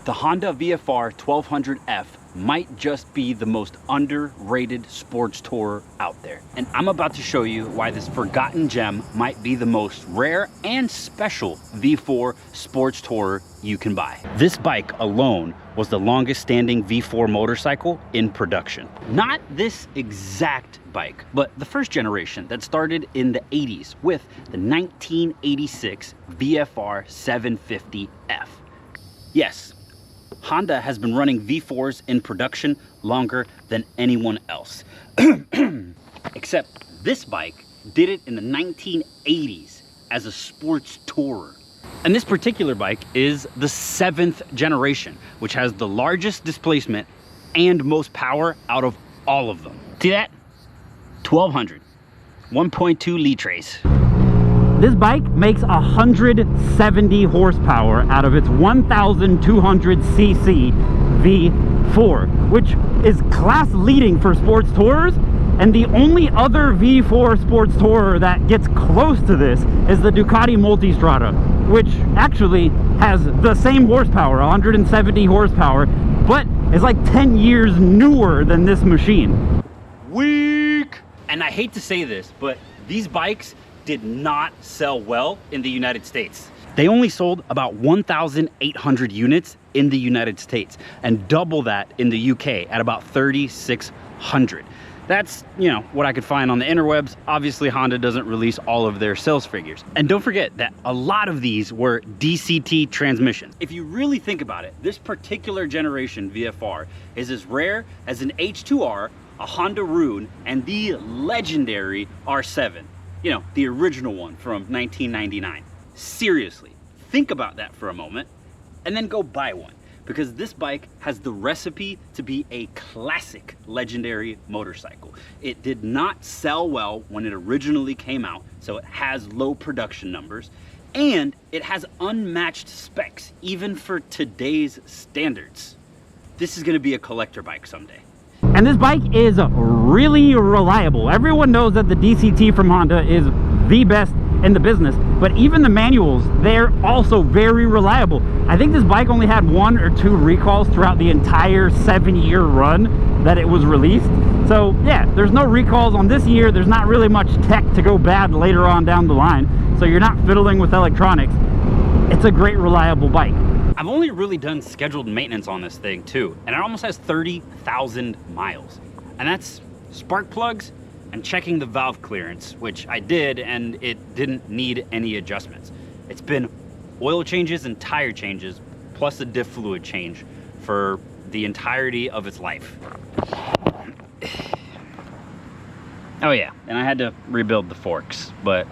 The Honda VFR1200F might just be the most underrated sports tourer out there. And I'm about to show you why this forgotten gem might be the most rare and special V4 sports tourer you can buy. This bike alone was the longest standing V4 motorcycle in production. Not this exact bike, but the first generation that started in the 80s with the 1986 VFR750F. Yes, Honda has been running V4s in production longer than anyone else. Except this bike did it in the 1980s as a sports tourer. And this particular bike is the 7th generation, which has the largest displacement and most power out of all of them. See that? 1200, 1.2 litres. This bike makes 170 horsepower out of its 1,200cc V4, which is class leading for sports tourers. And the only other V4 sports tourer that gets close to this is the Ducati Multistrada, which actually has the same horsepower, 170 horsepower, but is like 10 years newer than this machine. Weak! And I hate to say this, but these bikes did not sell well in the United States. They only sold about 1,800 units in the United States and double that in the UK at about 3,600. That's, you know, what I could find on the interwebs. Obviously, Honda doesn't release all of their sales figures. And don't forget that a lot of these were DCT transmissions. If you really think about it, this particular generation VFR is as rare as an H2R, a Honda Rune, and the legendary R7. You know, the original one from 1999. Seriously, think about that for a moment and then go buy one, because this bike has the recipe to be a classic legendary motorcycle. It did not sell well when it originally came out, so it has low production numbers, and it has unmatched specs, even for today's standards. This is gonna be a collector bike someday. And this bike is really reliable. Everyone knows that the DCT from Honda is the best in the business, but even the manuals, they're also very reliable. I think this bike only had 1 or 2 recalls throughout the entire 7-year run that it was released. So yeah, there's no recalls on this year. There's not really much tech to go bad later on down the line, so you're not fiddling with electronics. It's a great, reliable bike. I've only really done scheduled maintenance on this thing too, and it almost has 30,000 miles. And that's spark plugs and checking the valve clearance, which I did, and it didn't need any adjustments. It's been oil changes and tire changes, plus a diff fluid change for the entirety of its life. Oh yeah, and I had to rebuild the forks, but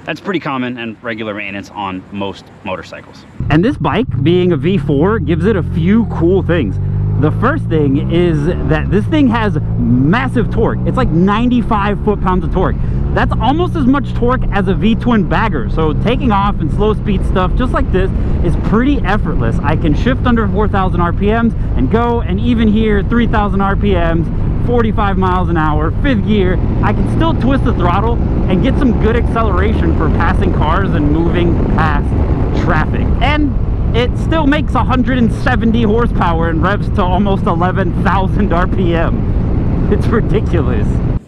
that's pretty common and regular maintenance on most motorcycles. And this bike, being a V4, gives it a few cool things. The first thing is that this thing has massive torque. It's like 95 foot-pounds of torque. That's almost as much torque as a V-twin bagger. So taking off and slow speed stuff just like this is pretty effortless. I can shift under 4,000 RPMs and go, and even here 3,000 RPMs, 45 miles an hour, 5th gear. I can still twist the throttle and get some good acceleration for passing cars and moving past traffic. And it still makes 170 horsepower and revs to almost 11,000 RPM. It's ridiculous.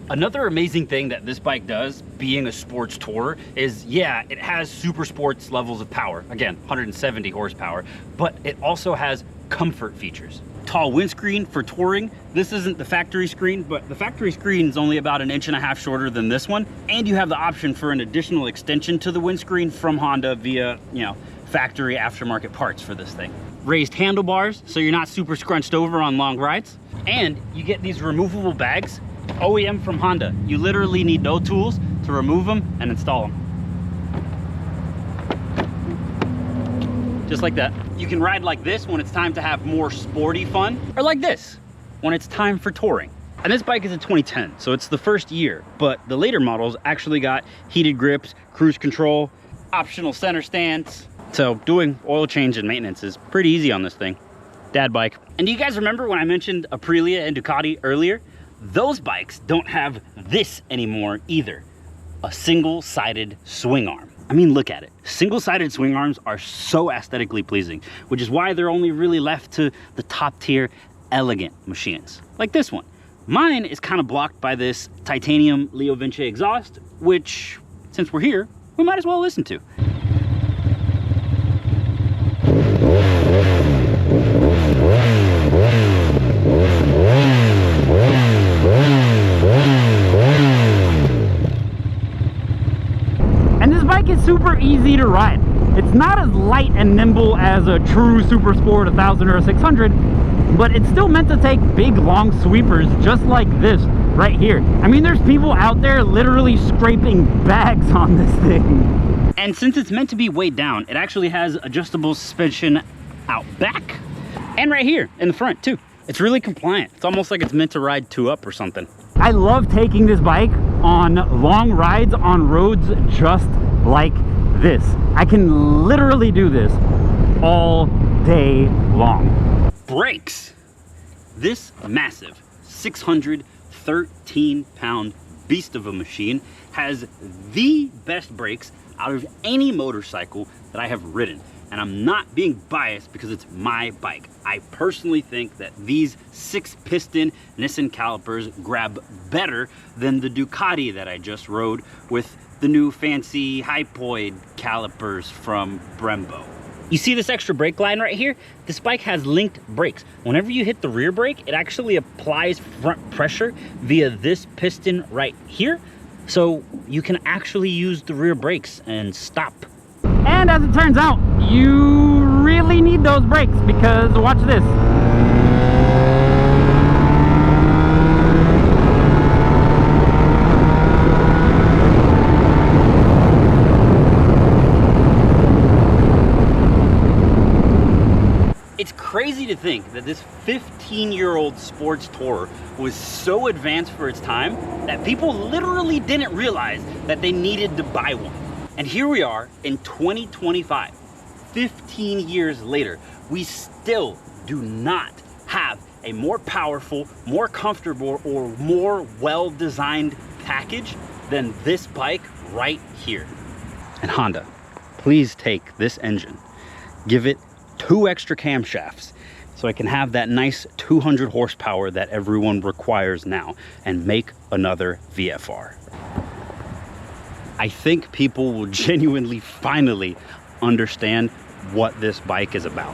Another amazing thing that this bike does, being a sports tourer, is yeah, it has super sports levels of power. Again, 170 horsepower, but it also has comfort features. Tall windscreen for touring. This isn't the factory screen, but the factory screen is only about 1.5 inches shorter than this one. And you have the option for an additional extension to the windscreen from Honda via, you know, factory aftermarket parts for this thing. Raised handlebars, so you're not super scrunched over on long rides. And you get these removable bags, OEM from Honda. You literally need no tools to remove them and install them. Just like that. You can ride like this when it's time to have more sporty fun, or like this when it's time for touring. And this bike is a 2010, so it's the first year, but the later models actually got heated grips, cruise control, optional center stands. So doing oil change and maintenance is pretty easy on this thing. Dad bike. And do you guys remember when I mentioned Aprilia and Ducati earlier? Those bikes don't have this anymore either. A single-sided swing arm. I mean, look at it. Single-sided swing arms are so aesthetically pleasing, which is why they're only really left to the top tier elegant machines, like this one. Mine is kind of blocked by this titanium Leo Vinci exhaust, which, since we're here, we might as well listen to. And this bike is super easy to ride. It's not as light and nimble as a true Super Sport 1000 or a 600, but it's still meant to take big long sweepers just like this right here. I mean, there's people out there literally scraping bags on this thing. And since it's meant to be weighed down, it actually has adjustable suspension out back and right here in the front too. It's really compliant. It's almost like it's meant to ride two up or something. I love taking this bike on long rides on roads just like this. I can literally do this all day long. Brakes. This massive 613-pound beast of a machine has the best brakes out of any motorcycle that I have ridden. And I'm not being biased because it's my bike. I personally think that these 6-piston Nissan calipers grab better than the Ducati that I just rode with the new fancy Hypoid calipers from Brembo. You see this extra brake line right here? This bike has linked brakes. Whenever you hit the rear brake, it actually applies front pressure via this piston right here. So you can actually use the rear brakes and stop. And as it turns out, you really need those brakes because watch this. It's crazy to think that this 15-year-old sports tourer was so advanced for its time that people literally didn't realize that they needed to buy one. And here we are in 2025, 15 years later, we still do not have a more powerful, more comfortable, or more well-designed package than this bike right here. And Honda, please take this engine, give it 2 extra camshafts so I can have that nice 200 horsepower that everyone requires now and make another VFR. I think people will genuinely finally understand what this bike is about.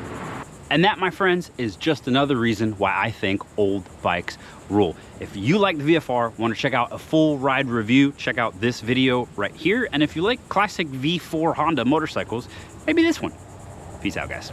And that, my friends, is just another reason why I think old bikes rule. If you like the VFR, want to check out a full ride review, check out this video right here. And if you like classic V4 Honda motorcycles, maybe this one. Peace out, guys.